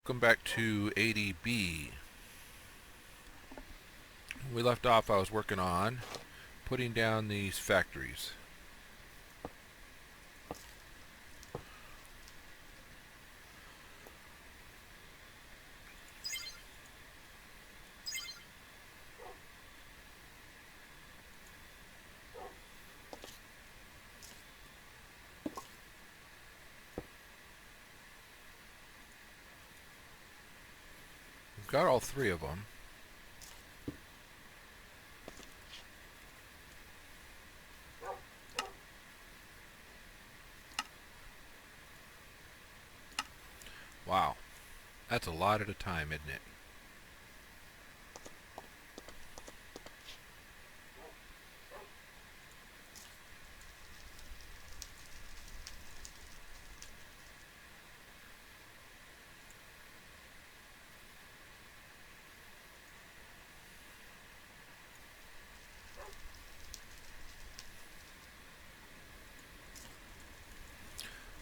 welcome back to ADB. When we left off, I was working on putting down these factories. We've got all three of them. Wow, that's a lot at a time, isn't it?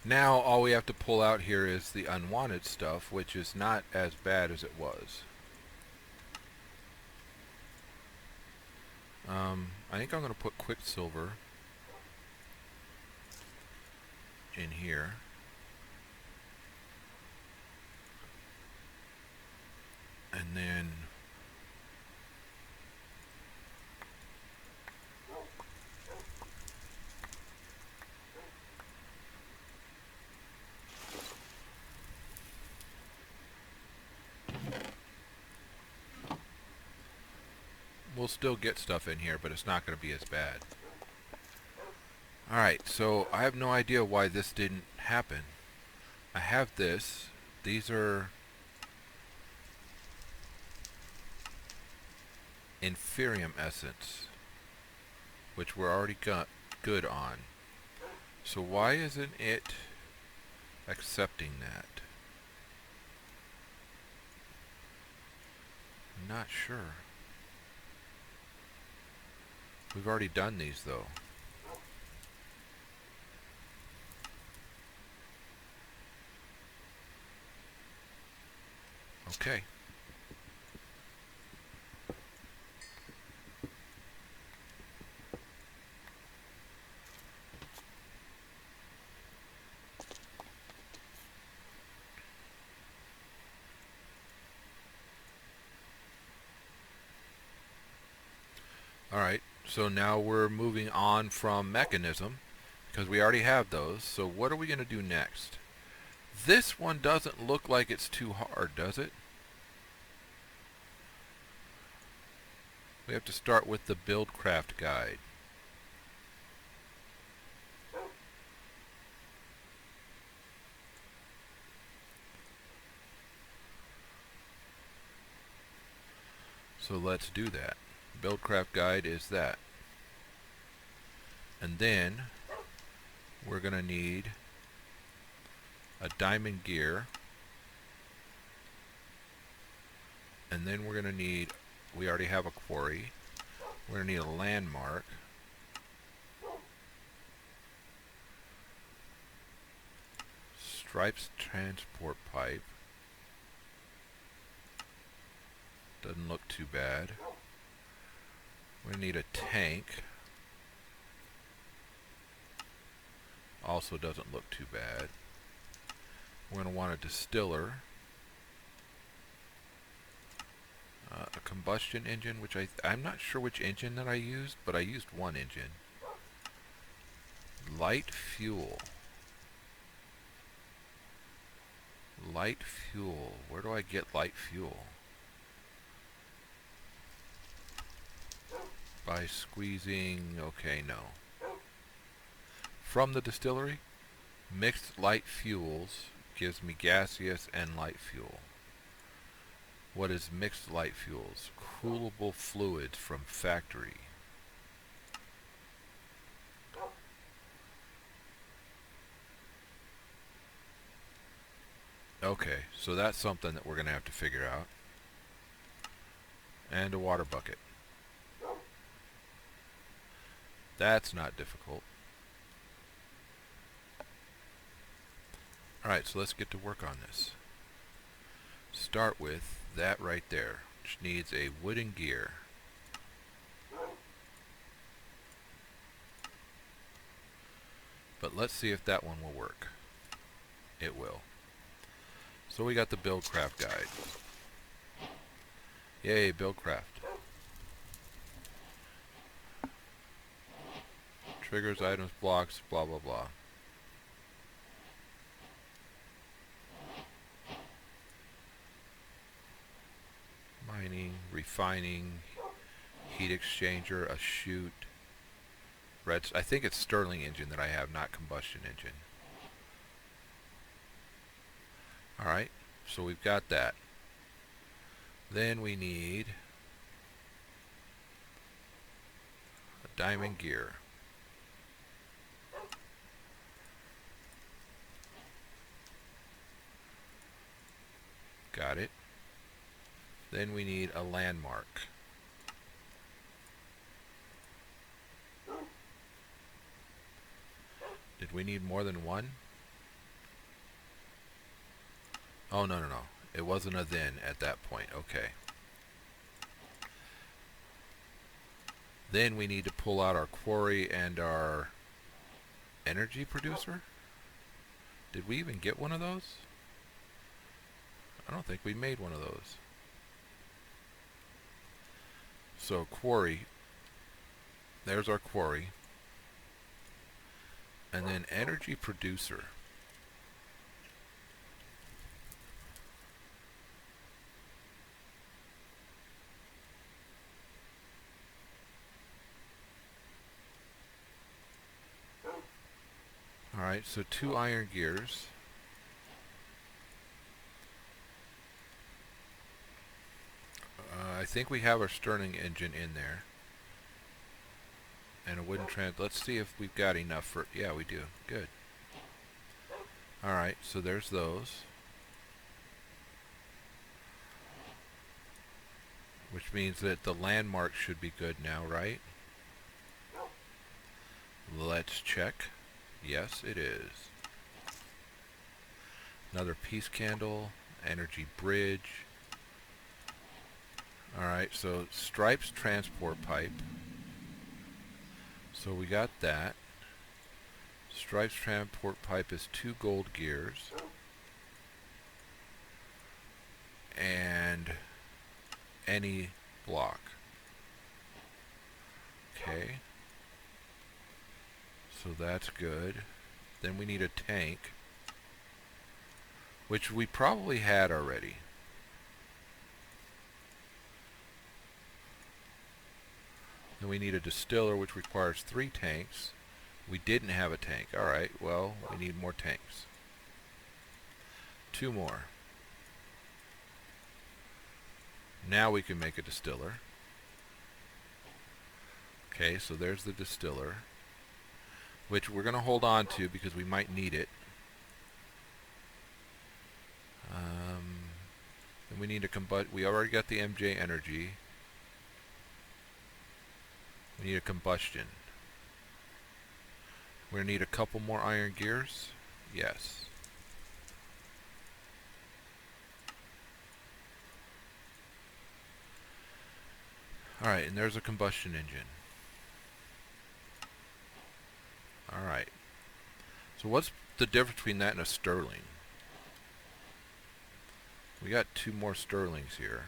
Now all we have to pull out here is the unwanted stuff, which is not as bad as it was. I think I'm going to put Quicksilver in here. And then we'll still get stuff in here, but it's not going to be as bad. Alright, so I have no idea why this didn't happen. I have this. These are Inferium Essence, which we're already got good on. So why isn't it accepting that? I'm not sure. We've already done these though. Okay. Alright, so now we're moving on from mechanism, because we already have those. So what are we going to do next? This one doesn't look like it's too hard, does it? We have to start with the Buildcraft guide. So let's do that. Buildcraft guide is that. And then we're going to need a diamond gear. And then we're going to need, we already have a quarry. We're going to need a landmark. Stripes transport pipe. Doesn't look too bad. We're going to need a tank. Also doesn't look too bad. We're going to want a distiller. A combustion engine, which I'm not sure which engine that I used, but I used one engine. Light fuel. Light fuel. Where do I get light fuel? By squeezing, okay, no. From the distillery, mixed light fuels gives me gaseous and light fuel. What is mixed light fuels? Coolable fluids from factory. Okay, so that's something that we're going to have to figure out. And a water bucket. That's not difficult. Alright, so let's get to work on this. start with that right there, which needs a wooden gear. But let's see if that one will work. It will. So we got the Buildcraft guide. Yay, Buildcraft. Triggers, items, blocks, blah blah blah. Mining, refining, heat exchanger, a chute. I think it's Stirling engine that I have, not combustion engine. Alright, so we've got that. Then we need a diamond gear. Got it. Then we need a landmark. Did we need more than one? Oh, no. It wasn't a then at that point. Okay. Then we need to pull out our quarry and our energy producer. Did we even get one of those? I don't think we made one of those. So quarry. There's our quarry. And then energy producer. Alright, so 2 iron gears. I think we have our Stirling engine in there. And a wooden let's see if we've got enough for... Yeah, we do. Good. Alright, so there's those. Which means that the landmark should be good now, right? Let's check. Yes, it is. Another peace candle. Energy bridge. Alright, so stripes transport pipe. So we got that. Stripes transport pipe is 2 gold gears. And any block. Okay. So that's good. Then we need a tank, which we probably had already. Then we need a distiller, which requires 3 tanks. We didn't have a tank. Alright, well, we need more tanks. 2 more. Now we can make a distiller. Okay, so there's the distiller, which we're going to hold on to because we might need it. Then we need a we already got the MJ energy. We need a combustion. We're going to need a couple more iron gears. Yes. Alright, and there's a combustion engine. Alright. So what's the difference between that and a Stirling? We got 2 more Stirlings here.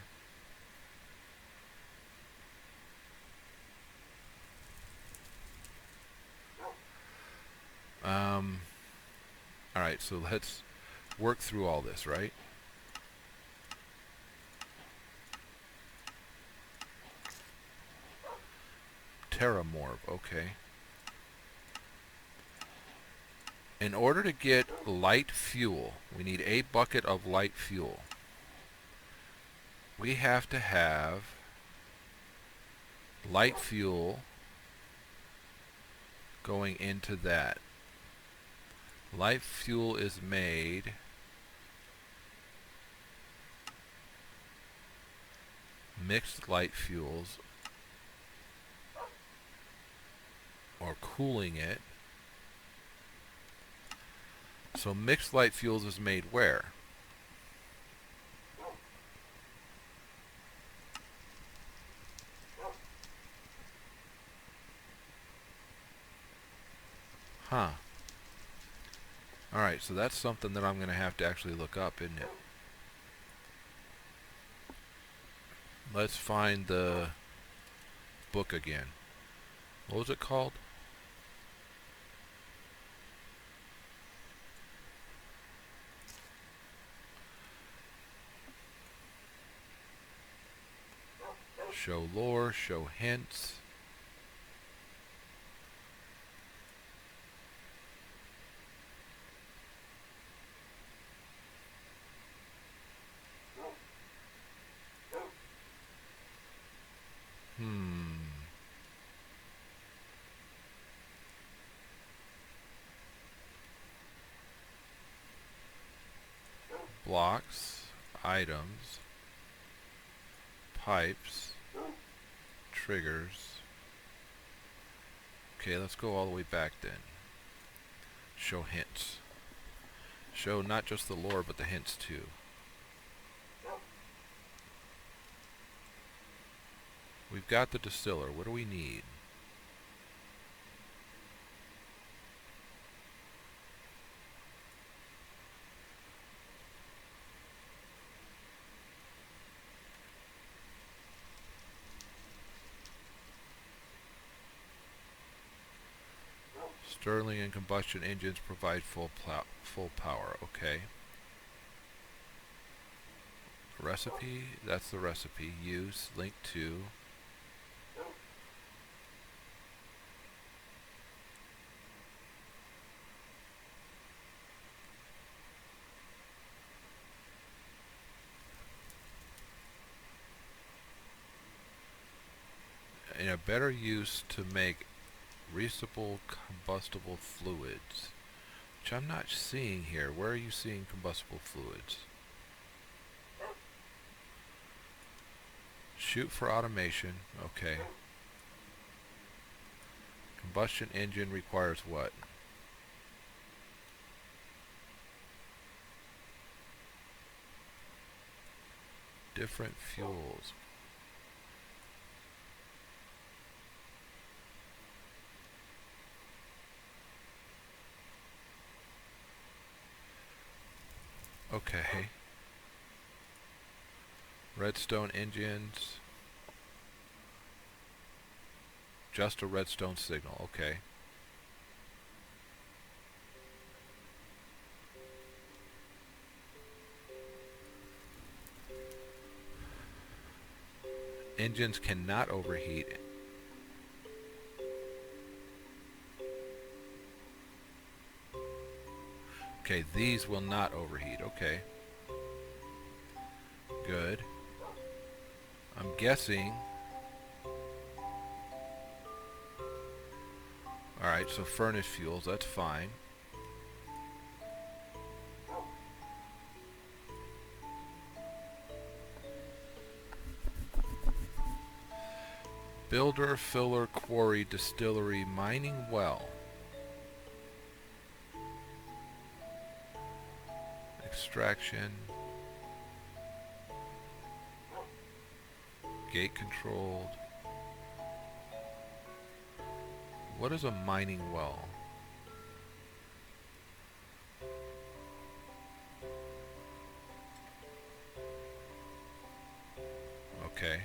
Alright, so let's work through all this, right? Terramorb, okay. In order to get light fuel, we need a bucket of light fuel. We have to have light fuel going into that. Light fuel is made mixed light fuels or cooling it. So mixed light fuels is made where? Huh. Alright, so that's something that I'm going to have to actually look up, isn't it? Let's find the book again. What was it called? Show lore, show hints. Blocks, items, pipes, triggers. Okay, let's go all the way back then. Show hints. Show not just the lore, but the hints too. We've got the distiller. What do we need? Stirling and combustion engines provide full power. Okay. Recipe. That's the recipe. Use. Link to. In a better use to make reusable combustible fluids, which I'm not seeing here. Where are you seeing combustible fluids? Shoot for automation. Okay. Combustion engine requires what? Different fuels. Okay. Redstone engines. Just a redstone signal. Okay. Engines cannot overheat. Okay, these will not overheat. Okay. Good. I'm guessing. Alright, so furnace fuels, that's fine. Builder, filler, quarry, distillery, mining well. Extraction. Gate controlled. What is a mining well? Okay.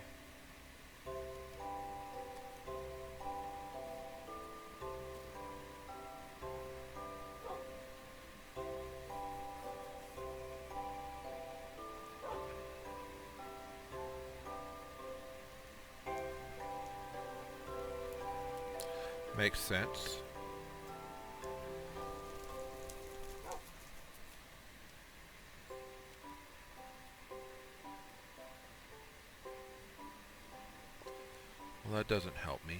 Makes sense. Well, that doesn't help me.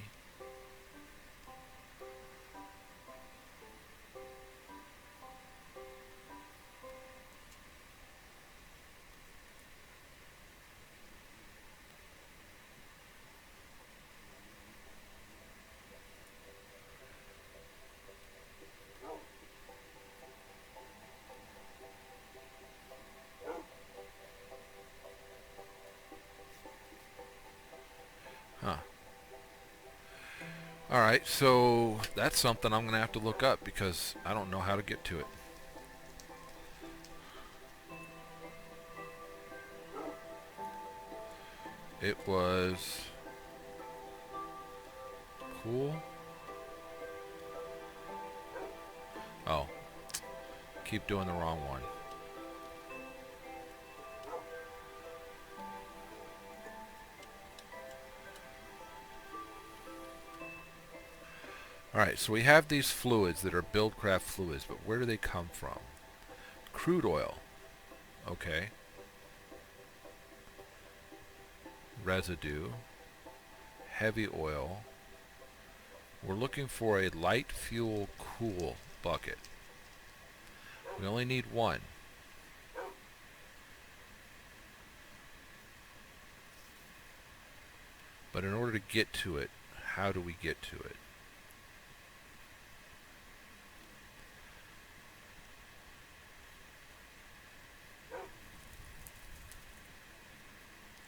Huh. Alright, so that's something I'm going to have to look up because I don't know how to get to it. It was cool. Oh, keep doing the wrong one. Alright, so we have these fluids that are Buildcraft fluids, but where do they come from? Crude oil. Okay. Residue. Heavy oil. We're looking for a light fuel cool bucket. We only need one. But in order to get to it, how do we get to it?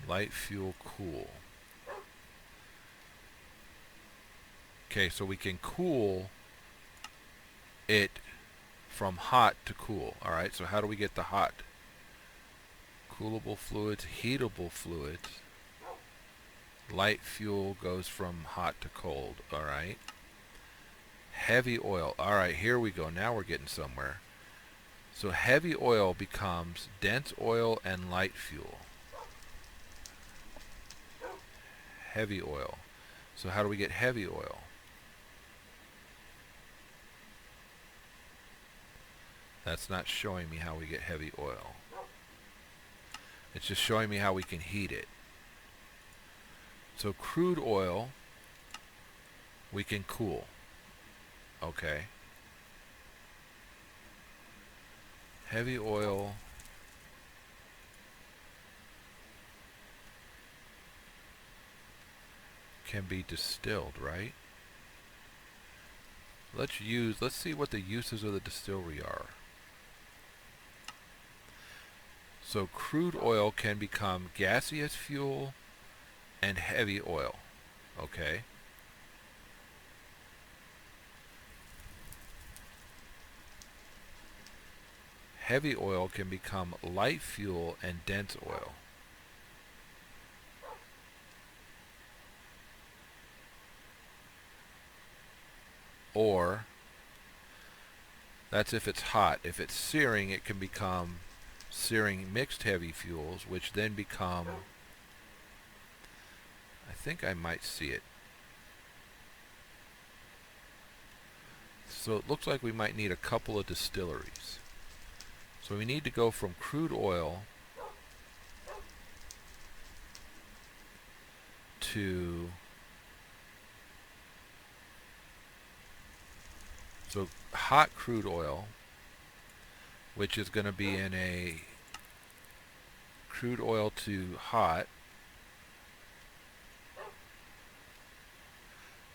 Light fuel cool. Okay, so we can cool it from hot to cool. Alright, so how do we get the hot? Coolable fluids, heatable fluids. Light fuel goes from hot to cold. Alright. Heavy oil. Alright, here we go. Now we're getting somewhere. So heavy oil becomes dense oil and light fuel. Heavy oil. So how do we get heavy oil? That's not showing me how we get heavy oil. It's just showing me how we can heat it. So crude oil, we can cool. Okay. Heavy oil can be distilled, right? Let's see what the uses of the distillery are. So crude oil can become gaseous fuel and heavy oil. Okay. Heavy oil can become light fuel and dense oil. Or, that's if it's hot. If it's searing, it can become searing mixed heavy fuels, which then become, I think I might see it. So it looks like we might need a couple of distilleries. So we need to go from crude oil to, so hot crude oil, which is going to be in a crude oil to hot,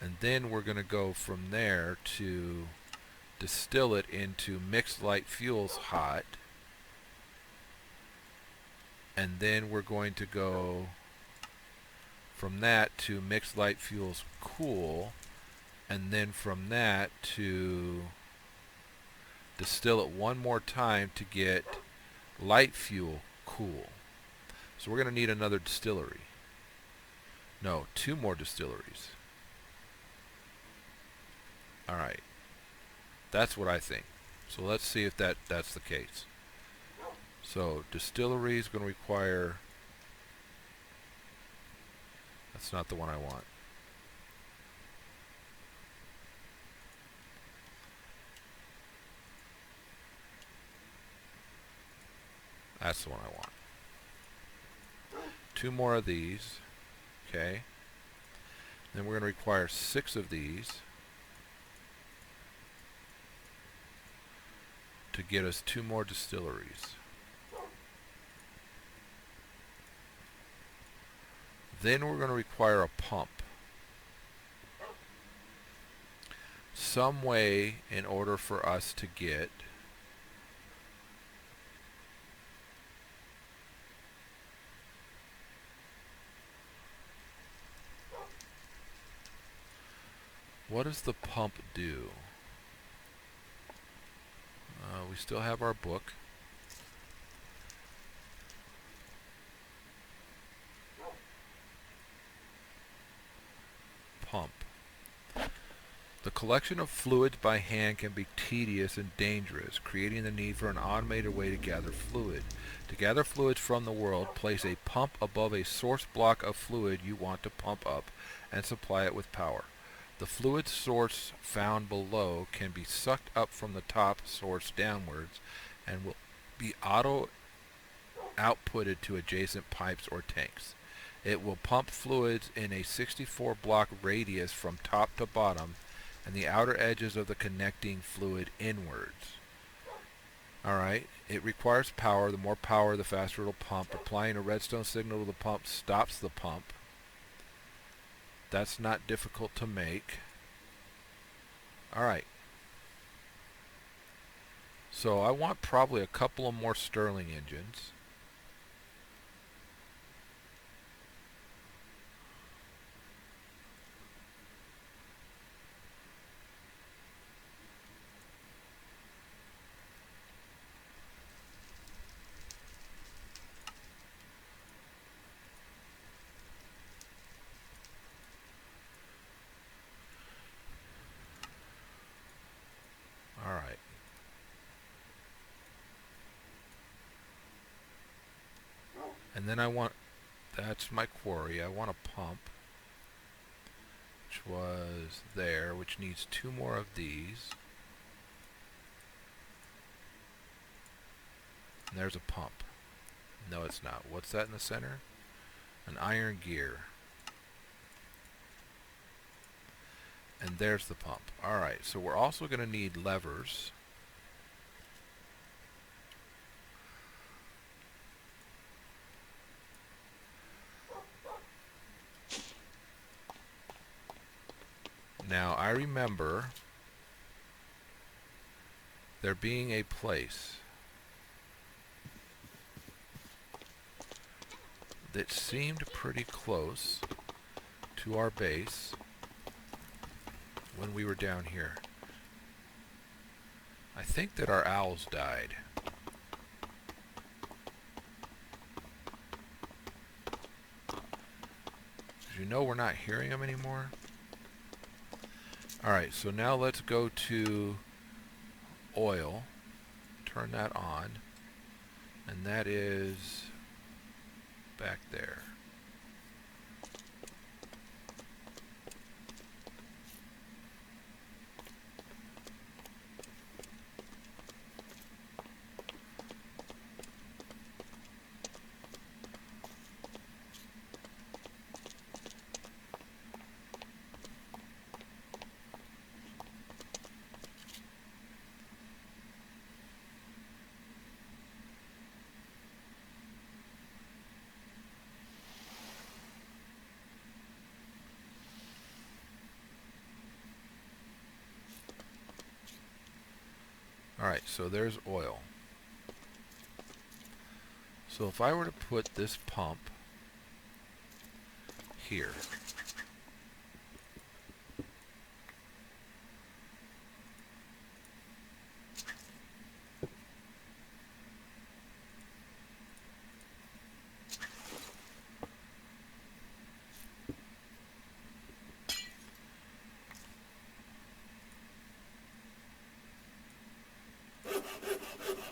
and then we're going to go from there to distill it into mixed light fuels hot, and then we're going to go from that to mixed light fuels cool, and then from that to distill it one more time to get light fuel cool. So we're going to need another distillery. No, 2 more distilleries. Alright. That's what I think. So let's see if that's the case. So distillery is going to require, that's not the one I want. That's the one I want. 2 more of these. Okay. Then we're going to require 6 of these to get us 2 more distilleries. Then we're going to require a pump. Some way in order for us to get What does the pump do? We still have our book. Pump. The collection of fluids by hand can be tedious and dangerous, creating the need for an automated way to gather fluid. To gather fluids from the world, place a pump above a source block of fluid you want to pump up and supply it with power. The fluid source found below can be sucked up from the top source downwards and will be auto-outputted to adjacent pipes or tanks. It will pump fluids in a 64 block radius from top to bottom and the outer edges of the connecting fluid inwards. Alright, it requires power. The more power, the faster it'll pump. Applying a redstone signal to the pump stops the pump. That's not difficult to make. Alright. So I want probably a couple of more Stirling engines. Alright. And then I want, that's my quarry, I want a pump, which was there, which needs 2 more of these. And there's a pump. No, it's not. What's that in the center? An iron gear. And there's the pump. Alright, so we're also going to need levers. Now, I remember there being a place that seemed pretty close to our base when we were down here. I think that our owls died. As you know, we're not hearing them anymore. Alright, so now let's go to oil. Turn that on. And that is back there. Alright, so there's oil. So if I were to put this pump here,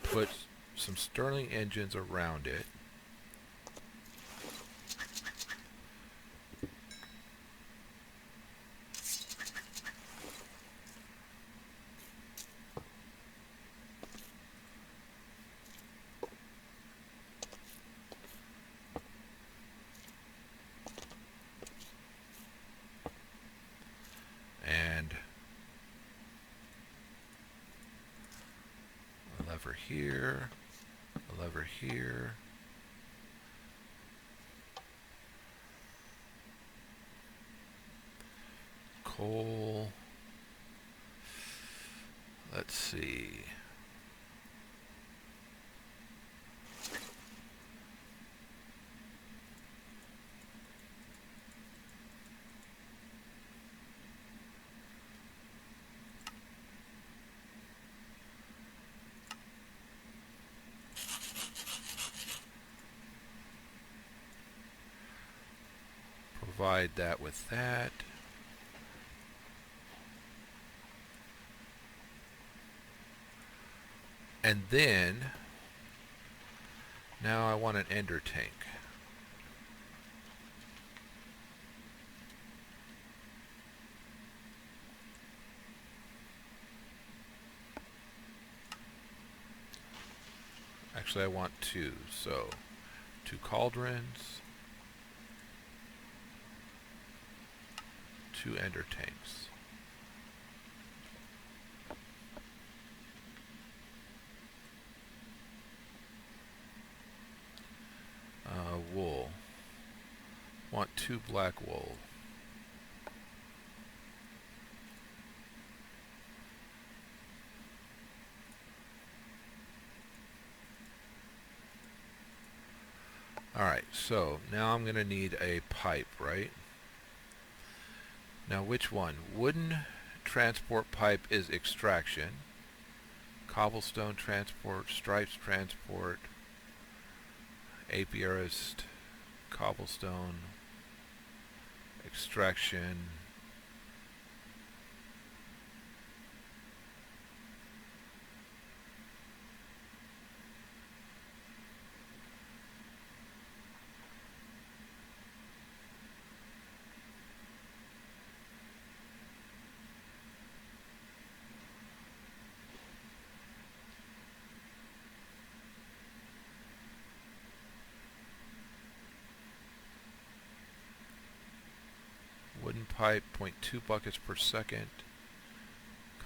put some Stirling engines around it, and a lever here, a lever here, coal, let's see, Divide that with that. And then, now I want an ender tank. Actually, I want two. So, 2 cauldrons, 2 ender tanks. Wool. Want 2 black wool. Alright, so now I'm going to need a pipe, right? Now which one? Wooden transport pipe is extraction. Cobblestone transport, stripes transport, apiarist, cobblestone, extraction. Wooden pipe, 0.2 buckets per second.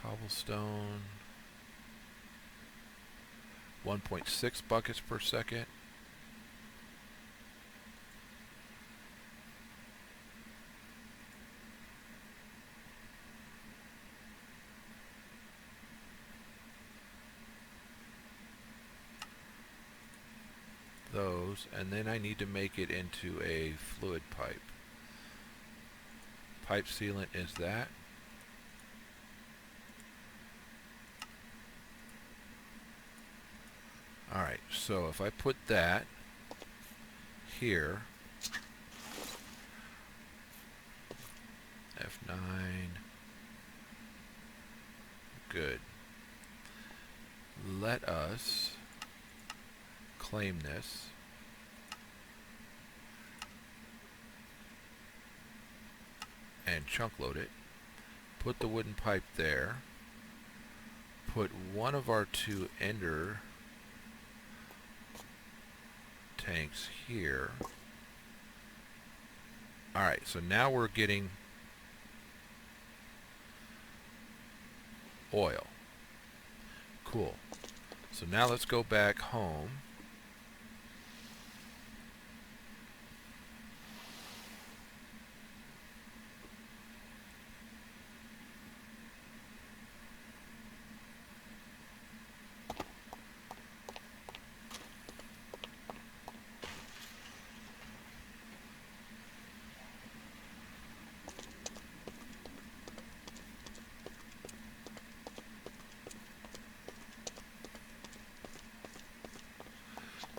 Cobblestone, 1.6 buckets per second. Those, and then I need to make it into a fluid pipe. Pipe sealant is that. Alright, so if I put that here, F9, good. Let us claim this. And chunk load it. Put the wooden pipe there. Put one of our 2 ender tanks here. Alright, so now we're getting oil. Cool. So now let's go back home.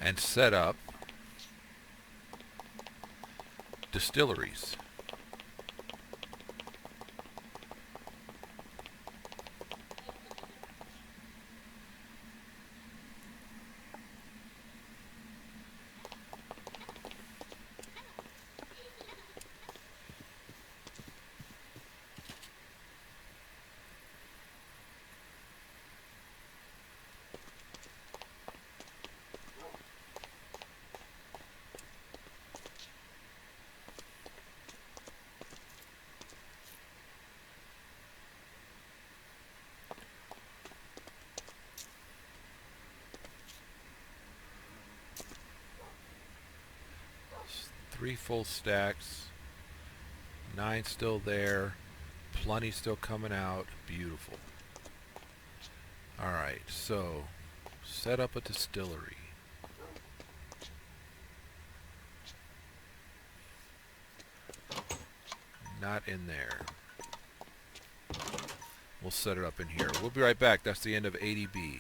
And set up distilleries. Three full stacks. 9 still there. Plenty still coming out. Beautiful. Alright, so set up a distillery. Not in there. We'll set it up in here. We'll be right back. That's the end of 80B.